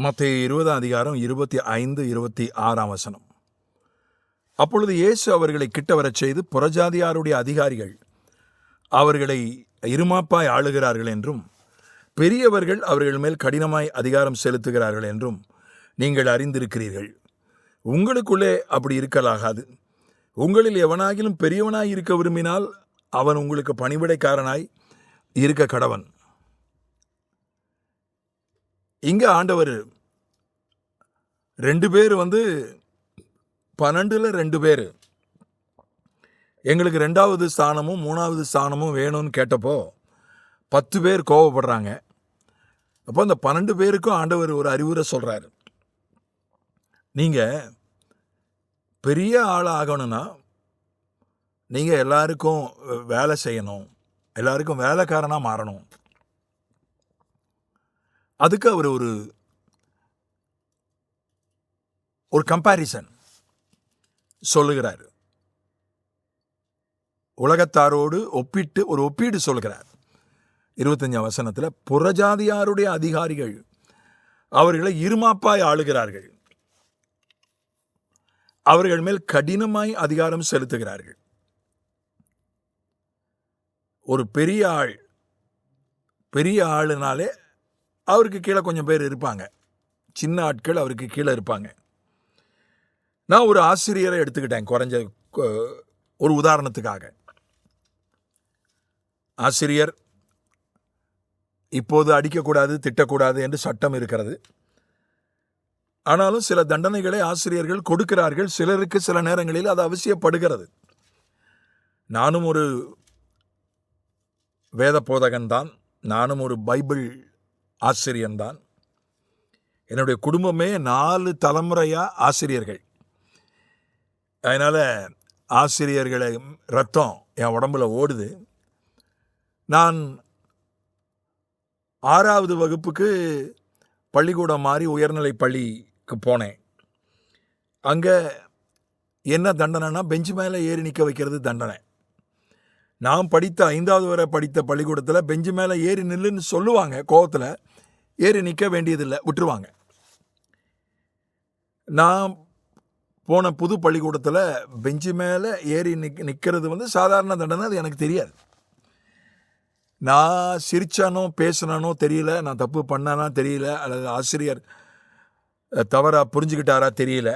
மத்தேயு 20:25-26 அப்பொழுது இயேசு அவர்களை கிட்ட வரச் செய்து, புறஜாதியாருடைய அதிகாரிகள் அவர்களை இருமாப்பாய் ஆளுகிறார்கள் என்றும், பெரியவர்கள் அவர்கள் மேல் கடினமாய் அதிகாரம் செலுத்துகிறார்கள் என்றும் நீங்கள் அறிந்திருக்கிறீர்கள். உங்களுக்குள்ளே அப்படி இருக்கலாகாது. உங்களில் எவனாகிலும் பெரியவனாய் இருக்க விரும்பினால் அவன் உங்களுக்கு பணிவிடைக்காரனாய் இருக்க கடவன். இங்க ஆண்டவர் 2 பேர் 12ல் 2 பேர் எங்களுக்கு 2வது ஸ்தானமும் 3வது ஸ்தானமும் வேணும்னு கேட்டப்போ 10 பேர் கோவப்படுறாங்க. அப்போ அந்த 12 பேருக்கும் ஆண்டவர் ஒரு அறிவுரை சொல்றாரு. நீங்க பெரிய ஆள் ஆகணும்னா நீங்க எல்லாருக்கும் வேலை செய்யணும், எல்லாருக்கும் வேலைக்காரனா மாறணும். அதுக்கு அவர் ஒரு கம்பேரிசன் சொல்லுகிறார். உலகத்தாரோடு ஒப்பிட்டு ஒரு ஒப்பீடு சொல்கிறார். 25 புறஜாதியாருடைய அதிகாரிகள் அவர்களை இருமாப்பாய் ஆளுகிறார்கள், அவர்கள் மேல் கடினமாய் அதிகாரம் செலுத்துகிறார்கள். ஒரு பெரிய ஆளுனாலே அவருக்கு கீழே கொஞ்சம் பேர் இருப்பாங்க, சின்ன ஆட்கள் அவருக்கு கீழே இருப்பாங்க. நான் ஒரு ஆசிரியரை எடுத்துக்கிட்டேன் குறைஞ்ச ஒரு உதாரணத்துக்காக. ஆசிரியர் இப்போது அடிக்கக்கூடாது, திட்டக்கூடாது என்று சட்டம் இருக்கிறது. ஆனாலும் சில தண்டனைகளை ஆசிரியர்கள் கொடுக்கிறார்கள். சிலருக்கு சில நேரங்களில் அது அவசியப்படுகிறது. நானும் ஒரு வேத போதகன்தான், நானும் ஒரு பைபிள் ஆசிரியன்தான். என்னுடைய குடும்பமே 4 தலைமுறையா ஆசிரியர்கள். அதனால் ஆசிரியர்களை ரத்தம் என் உடம்புல ஓடுது. நான் 6வது வகுப்புக்கு பள்ளிக்கூடம் மாறி உயர்நிலை பள்ளிக்கு போனேன். அங்கே என்ன தண்டனைனா பெஞ்சு மேலே ஏறி நிற்க வைக்கிறது தண்டனை. நான் படித்த 5வது வரை படித்த பள்ளிக்கூடத்தில் பெஞ்சு மேலே ஏறி நில்லுன்னு சொல்லுவாங்க. கோவத்தில் ஏறி நிற்க வேண்டியதில்லை, விட்டுருவாங்க. நான் போன புது பள்ளிக்கூடத்தில் பெஞ்சு மேலே ஏறி நிற்கிறது சாதாரண தண்டனை. அது எனக்கு தெரியாது. நான் சிரிச்சானோ பேசினானோ தெரியல, நான் தப்பு பண்ணானா தெரியல, அல்லது ஆசிரியர் தவறாக புரிஞ்சுக்கிட்டாரா தெரியல.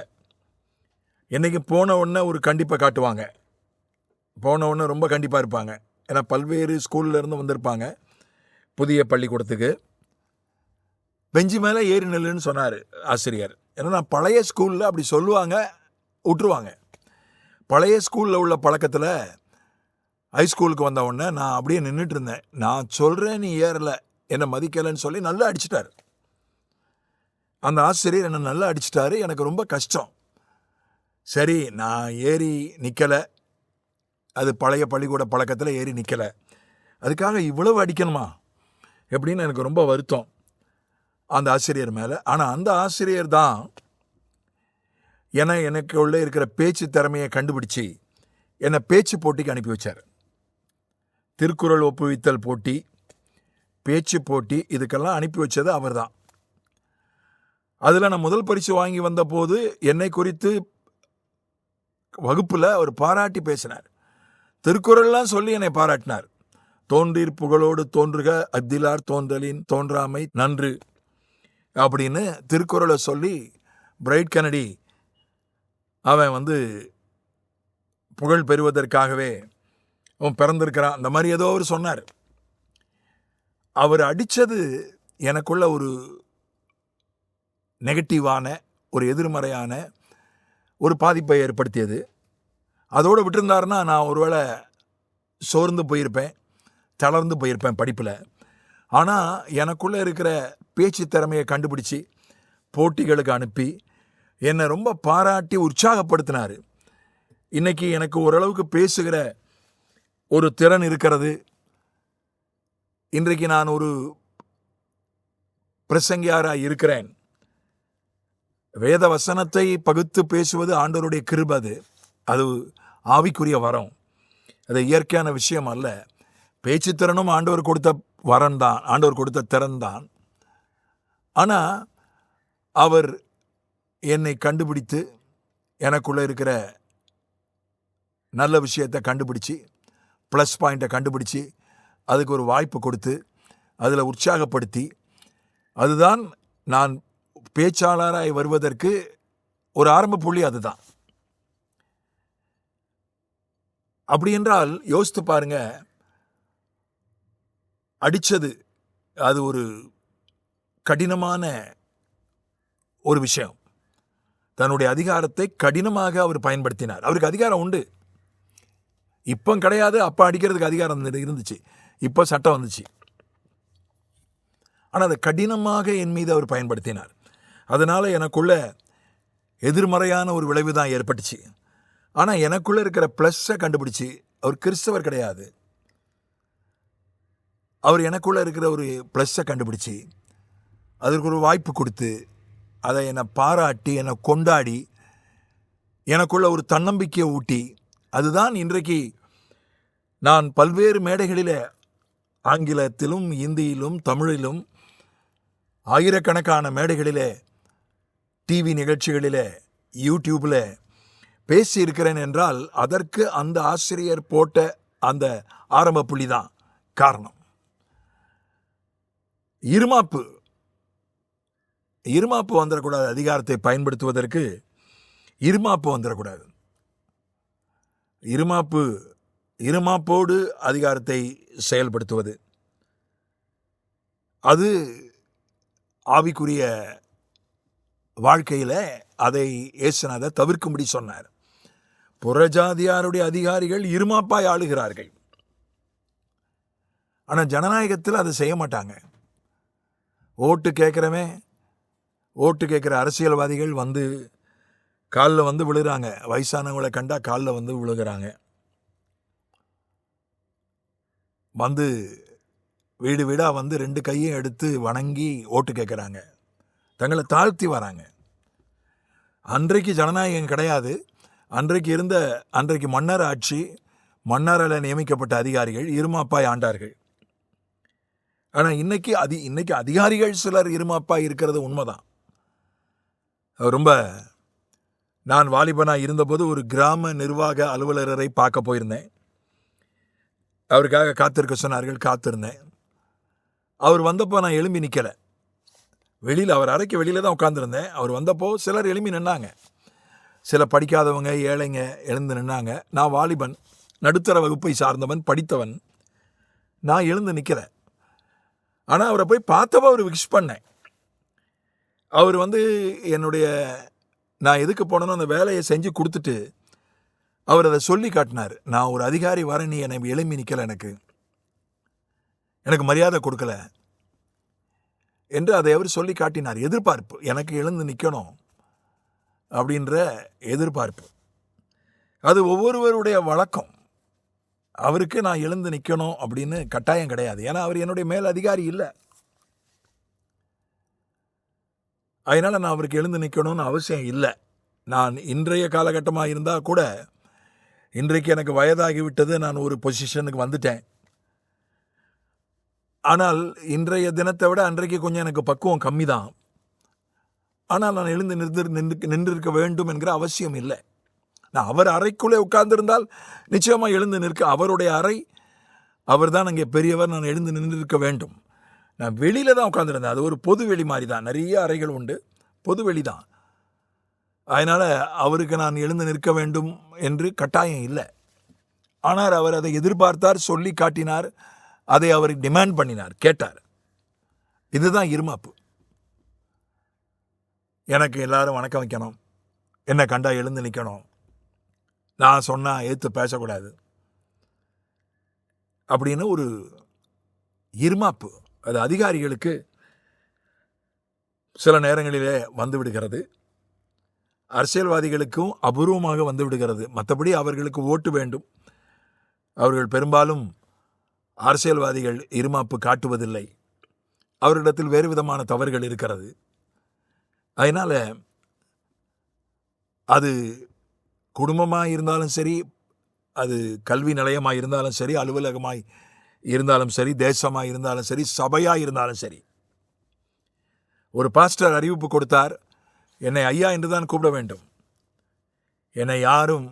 என்னைக்கு போன உடனே ஒரு கண்டிப்பை காட்டுவாங்க, போன உடனே ரொம்ப கண்டிப்பாக இருப்பாங்க. ஏன்னா பல்வேறு ஸ்கூல்லேருந்து வந்திருப்பாங்க புதிய பள்ளிக்கூடத்துக்கு. பெஞ்சு மேலே ஏறி நில்லுன்னு சொன்னார் ஆசிரியர். ஏன்னா நான் பழைய ஸ்கூலில் அப்படி சொல்லுவாங்க, விட்டுருவாங்க. பழைய ஸ்கூலில் உள்ள பழக்கத்தில் ஹைஸ்கூலுக்கு வந்த உடனே நான் அப்படியே நின்றுட்டு இருந்தேன். நான் சொல்கிறேன், நீ ஏறலை, என்னை மதிக்கலைன்னு சொல்லி நல்லா அடிச்சிட்டார். அந்த ஆசிரியர் என்னை நல்லா அடிச்சிட்டாரு. எனக்கு ரொம்ப கஷ்டம். சரி, நான் ஏறி நிற்கலை, அது பழைய பள்ளிக்கூட பழக்கத்தில் ஏறி நிற்கலை, அதுக்காக இவ்வளவு அடிக்கணுமா எப்படின்னு எனக்கு ரொம்ப வருத்தம் அந்த ஆசிரியர் மேலே. ஆனால் அந்த ஆசிரியர் தான் எனக்கு உள்ளே இருக்கிற பேச்சு திறமையை கண்டுபிடிச்சி என்னை பேச்சு போட்டிக்கு அனுப்பி வச்சார். திருக்குறள் ஒப்புவித்தல் போட்டி, பேச்சு போட்டி, இதுக்கெல்லாம் அனுப்பி வச்சது அவர் தான். அதில் நான் முதல் பரிசு வாங்கி வந்த போது என்னை குறித்து வகுப்பில் அவர் பாராட்டி பேசினார். திருக்குறள்லாம் சொல்லி என்னை பாராட்டினார். தோன்றீர் புகழோடு தோன்றுக, அத்திலார் தோன்றலின் தோன்றாமை நன்று அப்படின்னு திருக்குறளை சொல்லி பிரைட் கெனடி அவன் புகழ் பெறுவதற்காகவே அவன் பிறந்திருக்கிறான், அந்த மாதிரி ஏதோ அவர் சொன்னார். அவர் அடித்தது எனக்குள்ள ஒரு நெகட்டிவான, ஒரு எதிர்மறையான ஒரு பாதிப்பை ஏற்படுத்தியது. அதோடு விட்டுருந்தாருன்னா நான் ஒருவேளை சோர்ந்து போயிருப்பேன், தளர்ந்து போயிருப்பேன் படிப்பில். ஆனால் எனக்குள்ளே இருக்கிற பேச்சு திறமையை கண்டுபிடிச்சி போட்டிகளுக்கு அனுப்பி என்னை ரொம்ப பாராட்டி உற்சாகப்படுத்தினார். இன்றைக்கி எனக்கு ஓரளவுக்கு பேசுகிற ஒரு திறன் இருக்கிறது. இன்றைக்கு நான் ஒரு பிரசங்கியாராக இருக்கிறேன். வேத வசனத்தை பகுத்து பேசுவது ஆண்டவருடைய கிருபை. அது ஆவிக்குரிய வரம், அது இயற்கையான விஷயம் அல்ல. பேச்சுத்திறனும் ஆண்டவர் கொடுத்த வரம் தான், ஆண்டவர் கொடுத்த திறன் தான். ஆனால் அவர் என்னை கண்டுபிடித்து எனக்குள்ளே இருக்கிற நல்ல விஷயத்தை கண்டுபிடிச்சி, ப்ளஸ் பாயிண்ட்டை கண்டுபிடிச்சி, அதுக்கு ஒரு வாய்ப்பு கொடுத்து, அதில் உற்சாகப்படுத்தி, அதுதான் நான் பேச்சாளராய் வருவதற்கு ஒரு ஆரம்ப புள்ளி. அதுதான். அப்படி என்றால் யோசித்து பாருங்க, அடித்தது அது ஒரு கடினமான ஒரு விஷயம். தன்னுடைய அதிகாரத்தை கடினமாக அவர் பயன்படுத்தினார். அவருக்கு அதிகாரம் உண்டு, இப்போ கிடையாது. அப்போ அடிக்கிறதுக்கு அதிகாரம் இருந்துச்சு, இப்போ சட்டம் வந்துச்சு. ஆனால் அதை கடினமாக என் மீது அவர் பயன்படுத்தினார். அதனால் எனக்குள்ள எதிர்மறையான ஒரு விளைவு தான் ஏற்பட்டுச்சு. ஆனால் எனக்குள்ளே இருக்கிற ப்ளஸ்ஸை கண்டுபிடிச்சி, அவர் கிறிஸ்தவர் கிடையாது, அவர் எனக்குள்ளே இருக்கிற ஒரு ப்ளஸ்ஸை கண்டுபிடிச்சி, அதற்கு ஒரு வாய்ப்பு கொடுத்து, அதை என்னை பாராட்டி, என்னை கொண்டாடி, எனக்குள்ள ஒரு தன்னம்பிக்கையை ஊட்டி, அதுதான் இன்றைக்கு நான் பல்வேறு மேடைகளில் ஆங்கிலத்திலும் இந்தியிலும் தமிழிலும் ஆயிரக்கணக்கான மேடைகளில், டிவி நிகழ்ச்சிகளில், யூடியூப்பில் பேசியிருக்கிறேன் என்றால் அதற்கு அந்த ஆசிரியர் போட்ட அந்த ஆரம்ப புள்ளி தான் காரணம். இருமாப்பு வந்துடக்கூடாது. அதிகாரத்தை பயன்படுத்துவதற்கு இருமாப்பு வந்துடக்கூடாது. இருமாப்போடு அதிகாரத்தை செயல்படுத்துவது, அது ஆவிக்குரிய வாழ்க்கையில் அதை இயேசுநாதர் தவிர்க்கும்படி சொன்னார். புறஜாதியாருடைய அதிகாரிகள் இருமாப்பாய் ஆளுகிறார்கள். ஆனால் ஜனநாயகத்தில் அதை செய்ய மாட்டாங்க. ஓட்டு கேட்குற அரசியல்வாதிகள் வந்து காலில் வந்து விழுகிறாங்க. வயசானவங்களை கண்டா காலில் வந்து விழுகிறாங்க. வந்து வீடு வீடாக வந்து 2 கையும் எடுத்து வணங்கி ஓட்டு கேட்குறாங்க. தங்களை தாழ்த்தி வராங்க. அன்றைக்கு ஜனநாயகம் கிடையாது. அன்றைக்கு மன்னர் ஆட்சி, மன்னரால் நியமிக்கப்பட்ட அதிகாரிகள் இருமாப்பாய் ஆண்டார்கள். ஆனால் இன்னைக்கு அதிகாரிகள் சிலர் இருமாப்பாய் இருக்கிறது உண்மைதான். நான் வாலிபனாக இருந்தபோது ஒரு கிராம நிர்வாக அலுவலரை பார்க்க போயிருந்தேன். அவருக்காக காத்திருக்க சொன்னார்கள். காத்திருந்தேன். அவர் வந்தப்போ நான் எழும்பி நிற்கலை. வெளியில், அவர் அறைக்கு வெளியில் தான் உட்காந்துருந்தேன். அவர் வந்தப்போ சிலர் எழும்பி நின்னாங்க. சில படிக்காதவங்க, ஏழைங்க எழுந்து நின்னாங்க. நான் வாலிபன், நடுத்தர வகுப்பை சார்ந்தவன், படித்தவன். நான் எழுந்து நிற்கிறேன். ஆனால் அவரை போய் பார்த்தப்போ அவர் விஷ் பண்ணேன். அவர் வந்து நான் எதுக்கு போனேனோ அந்த வேலையை செஞ்சு கொடுத்துட்டு அவர் அதை சொல்லி காட்டினார். நான் ஒரு அதிகாரி வர, நீ என்னை எழும்பி நிற்கலை, எனக்கு மரியாதை கொடுக்கல என்று அதை அவர் சொல்லி காட்டினார். எதிர்பார்ப்பு, எனக்கு எழுந்து நிற்கணும் அப்படின்ற எதிர்பார்ப்பு. அது ஒவ்வொருவருடைய வழக்கம். அவருக்கு நான் எழுந்து நிற்கணும் அப்படின்னு கட்டாயம் கிடையாது. ஏன்னா அவர் என்னுடைய மேல் அதிகாரி இல்லை. அதனால் நான் அவருக்கு எழுந்து நிற்கணும்னு அவசியம் இல்லை. நான் இன்றைய காலகட்டமாக இருந்தால் கூட, இன்றைக்கு எனக்கு வயதாகிவிட்டது, நான் ஒரு பொசிஷனுக்கு வந்துட்டேன். ஆனால் இன்றைய தினத்தை விட அன்றைக்கு கொஞ்சம் எனக்கு பக்குவம் கம்மி தான். ஆனால் நான் எழுந்து நின்றிருக்க வேண்டும் என்கிற அவசியம் இல்லை. நான் அவர் அறைக்குள்ளே உட்கார்ந்திருந்தால் நிச்சயமாக எழுந்து நிற்க, அவருடைய அறை, அவர் தான் அங்கே பெரியவர், நான் எழுந்து நின்றிருக்க வேண்டும். நான் வெளியில் தான் உட்காந்துருந்தேன். அது ஒரு பொது வெளி மாதிரி தான். நிறைய அறைகள் உண்டு, பொது வெளி தான். அதனால் அவருக்கு நான் எழுந்து நிற்க வேண்டும் என்று கட்டாயம் இல்லை. ஆனால் அவர் அதை எதிர்பார்த்தார், சொல்லி காட்டினார், அதை அவர் டிமாண்ட் பண்ணினார், கேட்டார். இதுதான் இருமாப்பு. எனக்கு எல்லாரும் வணக்கம் வைக்கணும், என்னை கண்டா எழுந்து நிற்கணும், நான் சொன்னால் ஏற்று பேசக்கூடாது அப்படின்னு ஒரு இருமாப்பு. அது அதிகாரிகளுக்கு சில நேரங்களிலே வந்து விடுகிறது. அரசியல்வாதிகளுக்கும் அபூர்வமாக வந்து விடுகிறது. மற்றபடி அவர்களுக்கு ஓட்டு வேண்டும். அவர்கள் பெரும்பாலும் அரசியல்வாதிகள் இருமாப்பு காட்டுவதில்லை. அவர்களிடத்தில் வேறு விதமான தவறுகள் இருக்கிறது. அதனால் அது குடும்பமாக இருந்தாலும் சரி, அது கல்வி நிலையமாக இருந்தாலும் சரி, அலுவலகமாய் இருந்தாலும் சரி, தேசமாக இருந்தாலும் சரி, சபையாக இருந்தாலும் சரி, ஒரு பாஸ்டர் அறிவிப்பு கொடுத்தார், என்னை ஐயா என்று தான் கூப்பிட வேண்டும். என்னை யாரும்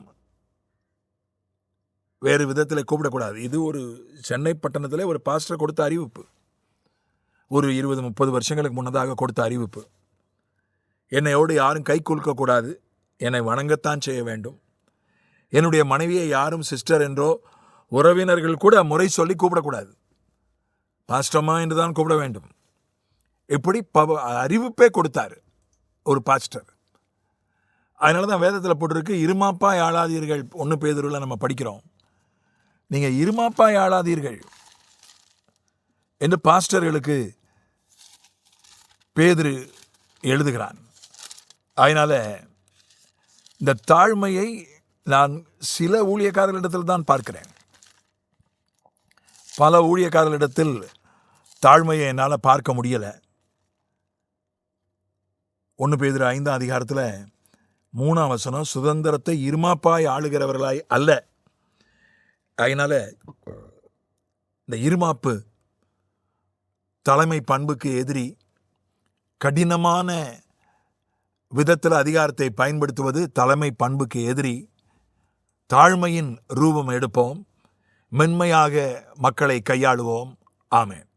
வேறு விதத்தில் கூப்பிடக்கூடாது. இது ஒரு சென்னை பட்டணத்தில் ஒரு பாஸ்டர் கொடுத்த அறிவிப்பு. ஒரு 20-30 வருஷங்களுக்கு முன்னதாக கொடுத்த அறிவிப்பு. என்னையோடு யாரும் கை குலுக்கக்கூடாது, என்னை வணங்கத்தான் செய்ய வேண்டும். என்னுடைய மனைவியை யாரும் சிஸ்டர் என்றோ உறவினர்கள் கூட முறை சொல்லி கூப்பிடக்கூடாது, பாஸ்டர்மா என்று தான் கூப்பிட வேண்டும். இப்படி அறிவிப்பே கொடுத்தார் ஒரு பாஸ்டர். அதனால தான் வேதத்தில் போட்டிருக்கு, இருமாப்பாய் ஆளாதீர்கள். 1 பேதுருவில் நம்ம படிக்கிறோம், நீங்கள் இருமாப்பாய் ஆளாதீர்கள் என்று பாஸ்டர்களுக்கு பேதுரு எழுதுகிறான். அதனால் இந்த தாழ்மையை நான் சில ஊழியக்காரர்களிடத்தில் தான் பார்க்கிறேன். பல ஊழியக்காரர்களிடத்தில் தாழ்மையை என்னால் பார்க்க முடியலை. 1 பேதுரு 5ஆம் அதிகாரத்தில் 3ஆம் வசனம், சுதந்திரத்தை இருமாப்பாய் ஆளுகிறவர்களாய் அல்ல. அதனால் இந்த இருமாப்பு தலைமை பண்புக்கு எதிரி. கடினமான விதத்தில் அதிகாரத்தை பயன்படுத்துவது தலைமை பண்புக்கு எதிரி. தாழ்மையின் ரூபம் எடுப்போம், மென்மையாக மக்களை கையாளுவோம். ஆமென்.